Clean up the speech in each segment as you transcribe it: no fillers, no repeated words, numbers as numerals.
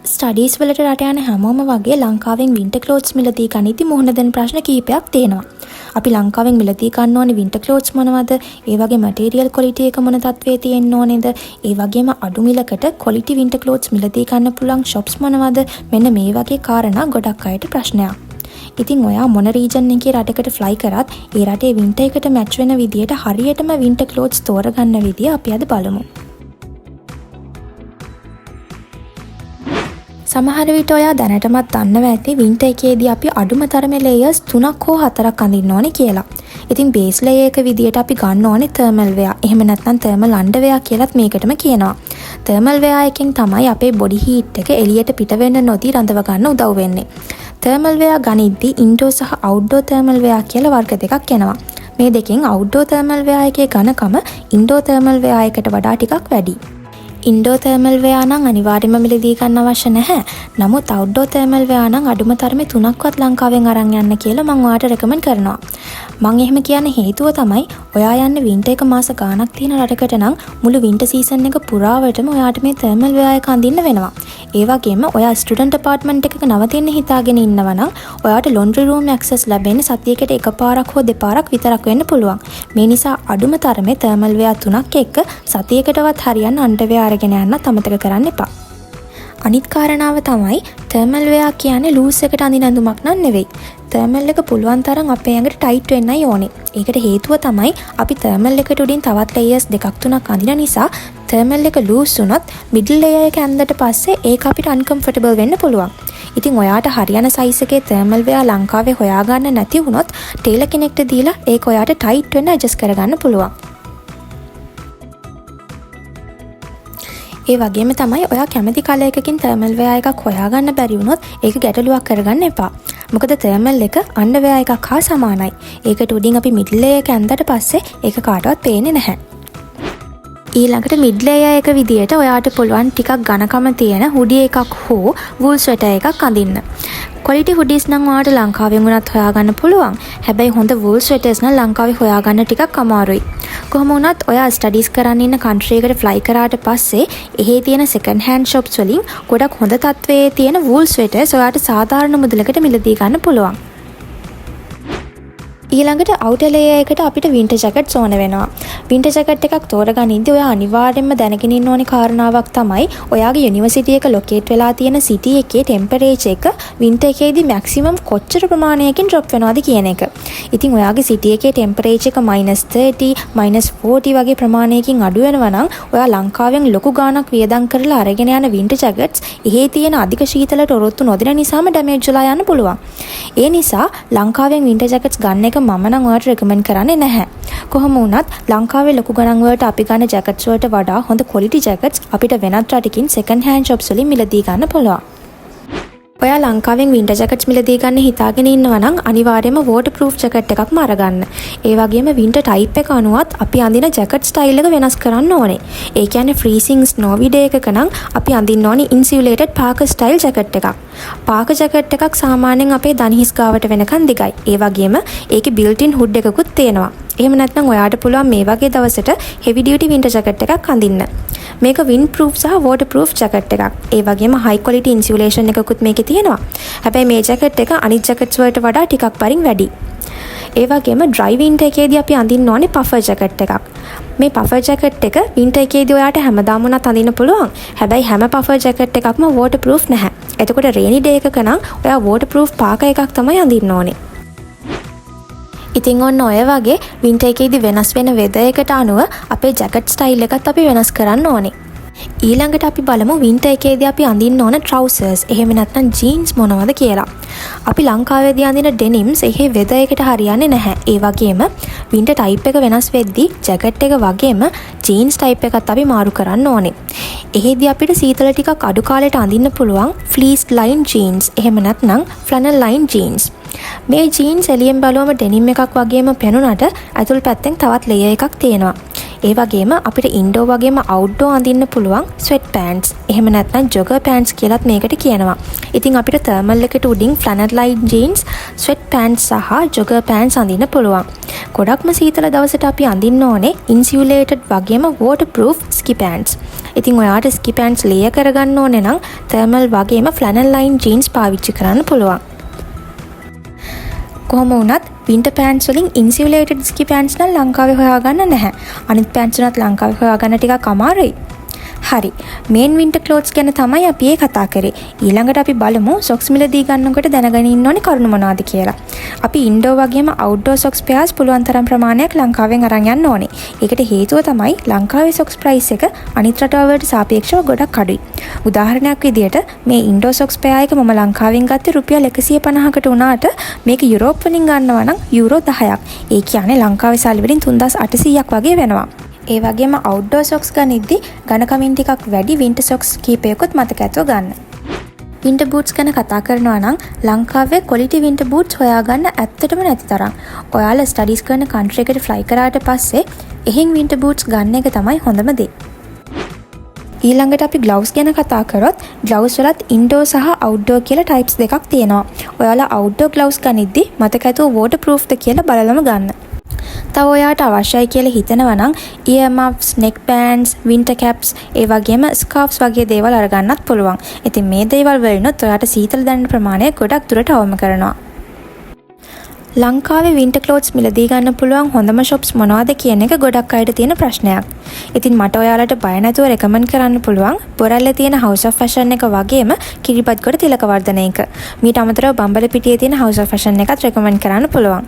Studies වලට රට යන හැමෝම වගේ ලංකාවෙන් වින්ටර් ක්ලෝත්ස් මිලදී ගනිද්දි මුහුණ දෙන ප්‍රශ්න කිහිපයක් තියෙනවා. අපි ලංකාවෙන් මිලදී ගන්න ඕනේ වින්ටර් ක්ලෝත්ස් මොනවද? ඒ වගේ මැටීරියල් ක්වොලිටි එක මොන තත්ත්වයේ තියෙන්න ඕනේද? ඒ වගේම අඩු මිලකට ක්වොලිටි වින්ටර් ක්ලෝත්ස් මිලදී ගන්න පුළුවන් shops මොනවද? මෙන්න මේ වගේ කාරණා ගොඩක් අයට ප්‍රශ්නයක්. ඉතින් ඔයා මොන රීජන් එකේ රටකට ෆ්ලයි කරත් ඒ රටේ වින්ටර් එකට මැච් වෙන විදියට හරියටම වින්ටර් ක්ලෝත්ස් තෝරගන්න විදිය අපි අද බලමු. සමහර විට ඔයා දැනටමත් දන්නවා ඇති වින්ටර් එකේදී අපි අඩුම තරමේ ලේයර්ස් 3ක් හෝ 4ක් අඳින්න ඕනේ කියලා. ඉතින් බේස් ලේයර් එක විදියට අපි ගන්න ඕනේ තර්මල් වෙයා. එහෙම නැත්නම් තර්මල් අන්ඩර් වෙයා කියලාත් මේකටම කියනවා. තර්මල් වෙයා එකෙන් තමයි අපේ බොඩි හීට් එක එළියට පිට වෙන්න නොදී රඳව ගන්න උදව් වෙන්නේ. තර්මල් වෙයා ගනිද්දී ඉන්ඩෝර් සහ අවුට්ඩෝර් තර්මල් වෙයා කියලා වර්ග දෙකක් එනවා. මේ දෙකෙන් අවුට්ඩෝර් තර්මල් වෙයා එකේ ඝනකම ඉන්ඩෝර් තර්මල් වෙයා එකට වඩා ටිකක් වැඩි. ඉන්ඩෝර් තර්මල් වෙයා නම් අනිවාර්යයෙන්ම මිලදී ගන්න අවශ්‍ය නැහැ. නමුත් අවුට්ඩෝර් තර්මල් වෙයා නම් අඩුම තරමේ 3ක්වත් ලංකාවෙන් අරන් යන්න කියලා මම ඔයාලට රෙකමන්ඩ් කරනවා. මම එහෙම කියන හේතුව තමයි ඔයා යන්නේ වින්ටර් එක මාස ගාණක් තියෙන රටකට නම් මුළු වින්ටර් සීසන් එක පුරාවටම ඔයාට මේ තර්මල් වෙයා එක අඳින්න වෙනවා. ඒ වගේම ඔයා ස්ටුඩන්ට් අපාර්ට්මන්ට් එකක නවතින්න හිතාගෙන ඉන්නවා නම් ඔයාට ලොන්ඩ්‍රි රූම් ඇක්සස් ලැබෙන්නේ සතියකට එකපාරක් හෝ දෙපාරක් විතරක් වෙන්න පුළුවන්. මේ නිසා අඩුම තරමේ තර්මල් වෙයා 3ක් එක්ක සතියකටවත් හරියන්න අන්ඩර් වෙයා අරගෙන යන්නත් අමතක කරන්න එපා. අනිත් කාරණාව තමයි තර්මල් වෙයා කියන්නේ ලූස් එකට අඳින ඇඳුමක් නන් නෙවෙයි. තර්මල් එක පුළුවන් තරම් අපේ ඇඟට ටයිට් වෙන්නයි ඕනේ. ඒකට හේතුව තමයි අපි තර්මල් එකට උඩින් තවත් ලේයර්ස් දෙකක් තුනක් අඳින නිසා තර්මල් එක ලූස් වුණොත් මිඩල් ලේයර් එක ඇඳලා පස්සේ ඒක අපිට අන්කම්ෆර්ටබල් වෙන්න පුළුවන්. ඉතින් ඔයාට හරියන සයිස් එකේ තර්මල් වෙයා ලංකාවේ හොයාගන්න නැති වුණොත් ටේලර් කෙනෙක්ට දීලා ඒක ඔයාට ටයිට් වෙන්න ඇඩ්ජස්ට් කරගන්න පුළුවන්. ඒ වගේම තමයි ඔයා කැමති කලර් එකකින් තර්මල් වෙයා එකක් හොයාගන්න බැරි වුණොත් ඒක ගැටලුවක් කරගන්න එපා. මොකද තර්මල් එක අන්ඩර් වෙයා එකක් හා සමානයි. ඒකට උඩින් අපි මිඩල් ලේයර් එක ඇඳලා පස්සේ ඒක කාටවත් පේන්නේ නැහැ. ඊළඟට මිඩ් ලේයර් එක විදියට ඔයාට පුළුවන් ටිකක් ඝනකම තියෙන හුඩි එකක් හෝ වූල් ස්වෙටර් එකක් අඳින්න. ක්වොලිටි හුඩිස් නම් ඔයාට ලංකාවෙන් වුණත් හොයාගන්න පුළුවන්. හැබැයි හොඳ වූල් ස්වෙටර්ස් නම් ලංකාවේ හොයාගන්න ටිකක් අමාරුයි. කොහොම වුණත් ඔයා ස්ටඩීස් කරන්න ඉන්න කන්ට්‍රි එකට ෆ්ලයි කරාට පස්සේ එහි තියෙන සෙකන්ඩ් හෑන්ඩ් shops වලින් ගොඩක් හොඳ තත්ත්වයේ තියෙන වූල් ස්වෙටර්ස් ඔයාට සාධාරණ මුදලකට මිලදී ගන්න පුළුවන්. ඊළඟට අවුටර් ලේයර් එකට අපිට වින්ටර් ජැකට්ස් ඕන වෙනවා. වින්ටර් ජැකට් එකක් තෝරගනිද්දී ඔයා අනිවාර්යයෙන්ම දැනගෙන ඉන්න ඕනේ කාරණාවක් තමයි ඔයාගේ යුනිවර්සිටි එක ලොකේට් වෙලා තියෙන සිටි එකේ ටෙම්පරේචර් එක වින්ටර් එකේදී මැක්සිමම් කොච්චර ප්‍රමාණයකින් ඩ්‍රොප් වෙනවද කියන එක. ඉතින් ඔයාගේ සිටි එකේ ටෙම්පරේචර් එක -30, -40 වගේ ප්‍රමාණයකින් අඩු වෙනවා නම් ඔයා ලංකාවෙන් ලොකු ගාණක් වියදම් කරලා අරගෙන යන වින්ටර් ජැකට්ස් එහි තියෙන අධික ශීතලට ඔරොත්තු නොදෙන නිසාම ඩැමේජ් වෙලා යන්න පුළුවන්. ඒ නිසා ලංකාවෙන් වින්ටර් ජැකට්ස් ගන්න එක මම නම් ඔයාලට රෙකමන්ඩ් කරන්නේ නැහැ. කොහොම වුණත් ලංකාවේ ලොකු ගණන් වලට අපි ගන්න ජැකට්ස් වලට වඩා හොඳ ක්වොලිටි ජැකට්ස් අපිට වෙනත් රටකින් සෙකන්ඩ් හෑන්ඩ් shops වලින් මිලදී ගන්න පුළුවන්. ඔයා ලංකාවෙන් වින්ටර් ජැකට්ස් මිලදී ගන්න හිතාගෙන ඉන්නවා නම් අනිවාර්යයෙන්ම වෝටර්ප්‍රූෆ් ජැකට් එකක්ම අරගන්න. ඒ වගේම වින්ටර් ටයිප් එක අනුවත් අපි අඳින ජැකට් ස්ටයිල් එක වෙනස් කරන්න ඕනේ. ඒ කියන්නේ ෆ්‍රීසිං ස්නෝ විඩේ එකක නම් අපි අඳින්න ඕනේ ඉන්සියුලේටඩ් පාකර් ස්ටයිල් ජැකට් එකක්. පාකර් ජැකට් එකක් සාමාන්‍යයෙන් අපේ දණහිස් ගාවට වෙනකන් දිගයි. ඒ වගේම ඒකේ බිල්ට් ඉන් හුඩ් එකකුත් තියෙනවා. එහෙම නැත්නම් ඔයාට පුළුවන් මේ වගේ දවසට හෙවි ඩියුටි වින්ටර් ජැකට් එකක් අඳින්න. මේක වින්ඩ් ප්‍රූෆ් සහ වෝටර් ප්‍රූෆ් ජැකට් එකක්. ඒ වගේම හයි ක්වොලිටි ඉන්සියුලේෂන් එකකුත් මේකේ තියෙනවා. හැබැයි මේ ජැකට් එක අනිත් ජැකට්ස් වලට වඩා ටිකක් බරින් වැඩි. ඒ වගේම ඩ්‍රයි වින්ටර් එකේදී අපි අඳින්න ඕනේ පෆර් ජැකට් එකක්. මේ පෆර් ජැකට් එක වින්ටර් එකේදී ඔයාට හැමදාම උනත් අඳින්න පුළුවන්. හැබැයි හැම පෆර් ජැකට් එකක්ම වෝටර් ප්‍රූෆ් නැහැ. එතකොට රේනි ඩේ එකක නම් ඔයා වෝටර් ප්‍රූෆ් පාකර් එකක් තමයි අඳින්න ඕනේ. ඉතින් ඔන්න ඔය වගේ වින්ටර් එකේදී වෙනස් වෙන වෙදර් එකට අනුව අපේ ජැකට් ස්ටයිල් එකත් අපි වෙනස් කරන්න ඕනේ. ඊළඟට අපි බලමු වින්ටර් එකේදී අපි අඳින්න ඕන ට්‍රවුසර්ස් එහෙම නැත්නම් ජීන්ස් මොනවද කියලා. අපි ලංකාවේදී අඳින ඩෙනිම්ස් එහෙ වෙදර් එකට හරියන්නේ නැහැ. ඒ වගේම වින්ටර් ටයිප් එක වෙනස් වෙද්දී ජැකට් එක වගේම ජීන්ස් ටයිප් එකත් අපි මාරු කරන්න ඕනේ. එහෙදී අපිට සීතල ටිකක් අඩු කාලෙට අඳින්න පුළුවන් ෆ්ලීස් ලයින් ජීන්ස් එහෙම නැත්නම් ෆ්ලනල් ලයින් ජීන්ස්. මේ ජීන්ස් එළියෙන් බලවම ඩෙනිම් එකක් වගේම පෙනුනට ඇතුල් පැත්තෙන් තවත් ලේයර් එකක් තියෙනවා. ඒ වගේම අපිට ඉන්ඩෝ වගේම අවුට්ඩෝ අඳින්න පුළුවන් ස්වෙට් පෑන්ට්ස්. එහෙම නැත්නම් ජොගර් පෑන්ට්ස් කියලාත් මේකට කියනවා. ඉතින් අපිට තර්මල් එකට උඩින් ෆ්ලැනර් ලයින් ජීන්ස්, ස්වෙට් පෑන්ට්ස් සහ ජොගර් පෑන්ට්ස් අඳින්න පුළුවන්. ගොඩක්ම සීතල දවසට අපි අඳින්න ඕනේ ඉන්සියුලේටඩ් වගේම වෝටර්ප්‍රූෆ් ස්කි පෑන්ට්ස්. ඉතින් ඔයාට ස්කි පෑන්ට්ස් ලේයර් කරගන්න ඕනේ නම් තර්මල් වගේම ෆ්ලැනර් ලයින් ජීන්ස් පාවිච්චි කරන්න පුළුවන්. කොහොම වුණත් වින්ටර් පෑන්ට්ස් වලින් ඉන්සියුලේටඩ් ස්කි පෑන්ට්ස් නම් ලංකාවේ හොයාගන්න නැහැ. අනිත් පෑන්ට්ස් උනත් ලංකාවේ හොයාගන්න ටිකක් අමාරුයි. හරි. මේන් වින්ටර් ක්ලෝත්ස් ගැන තමයි අපි කතා කරේ. ඊළඟට අපි බලමු සොක්ස් මිලදී ගන්නකොට දැනගෙන ඉන්න ඕනේ කරුණු මොනවද කියලා. අපි ඉන්ඩෝ වගේම අවුට්ඩෝර් සොක්ස් පෙයාර්ස් පුළුවන් තරම් ප්‍රමාණයක් ලංකාවෙන් අරන් යන්න ඕනේ. ඒකට හේතුව තමයි ලංකාවේ සොක්ස් ප්‍රයිස් එක අනිත් රටවල් වලට සාපේක්ෂව ගොඩක් අඩුයි. උදාහරණයක් විදියට මේ ඉන්ඩෝ සොක්ස් පෙයාර් එක මම ලංකාවෙන් ගත්තේ රුපියල් 150කට උනාට මේක යුරෝප් වලින් ගන්නවා නම් යූරෝ 10ක්. ඒ කියන්නේ ලංකාවේ සල්ලි වලින් 3800ක් වගේ වෙනවා. ඒ වගේම අවුට්ඩෝර් සොක්ස් ගනිද්දි ඝනකමින් ටිකක් වැඩි වින්ටර් සොක්ස් කීපයකුත් මතක ඇතුව ගන්න. වින්ටර් බූට්ස් ගැන කතා කරනවා නම් ලංකාවේ ක්වොලිටි වින්ටර් බූට්ස් හොයාගන්න ඇත්තටම නැති තරම්. ඔයාලා ස්ටඩීස් කරන කන්ට්‍රි එකට ෆ්ලයි කරාට පස්සේ එහෙන් වින්ටර් බූට්ස් ගන්න එක තමයි හොඳම දේ. ඊළඟට අපි ග්ලව්ස් ගැන කතා කරොත් ග්ලව්ස් වලත් ඉන්ඩෝර් සහ අවුට්ඩෝර් කියලා ටයිප්ස් දෙකක් තියෙනවා. ඔයාලා අවුට්ඩෝර් ග්ලව්ස් ගනිද්දි මතක ඇතුව වෝටර්ප්‍රූෆ්ද කියලා බලලම ගන්න. තව ඔයාට අවශ්‍යයි කියලා හිතනවා නම් ඉයර් මෆ්ස්, නෙක් බෑන්ඩ්ස්, වින්ටර් කැප්ස්, ඒ වගේම ස්කාර්ෆ්ස් වගේ දේවල් අරගන්නත් පුළුවන්. ඉතින් මේ දේවල් වලිනුත් ඔයාට සීතල දැනෙන ප්‍රමාණය ගොඩක් දුරට අවම කරනවා. ලංකාවේ වින්ටර් ක්ලෝත්ස් මිලදී ගන්න පුළුවන් හොඳම shops මොනවද කියන එක ගොඩක් අයට තියෙන ප්‍රශ්නයක්. ඉතින් මට ඔයාලට බය නැතුව රෙකමන්ඩ් කරන්න පුළුවන් බොරැල්ලේ තියෙන House of Fashion එක වගේම කිරිබත්ගොඩ තිලකවර්ධන එක. මීට අමතරව බම්බලපිටියේ තියෙන House of Fashion එකත් රෙකමන්ඩ් කරන්න පුළුවන්.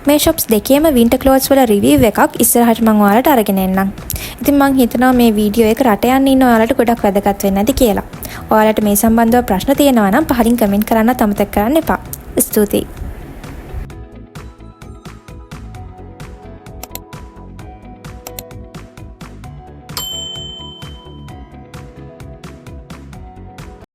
මේ shops දෙකේම වින්ටර් ක්ලෝත්ස් වල රිවිව් එකක් ඉස්සරහට මම ඔයාලට අරගෙන එන්නම්. ඉතින් මම හිතනවා මේ වීඩියෝ එක රට යන්න ඉන්න ඔයාලට ගොඩක් වැදගත් වෙන්න ඇති කියලා. ඔයාලට මේ සම්බන්ධව ප්‍රශ්න තියෙනවා නම් පහලින් කමෙන්ට් කරන්නත් අමතක කරන්න එපා. ස්තුතියි.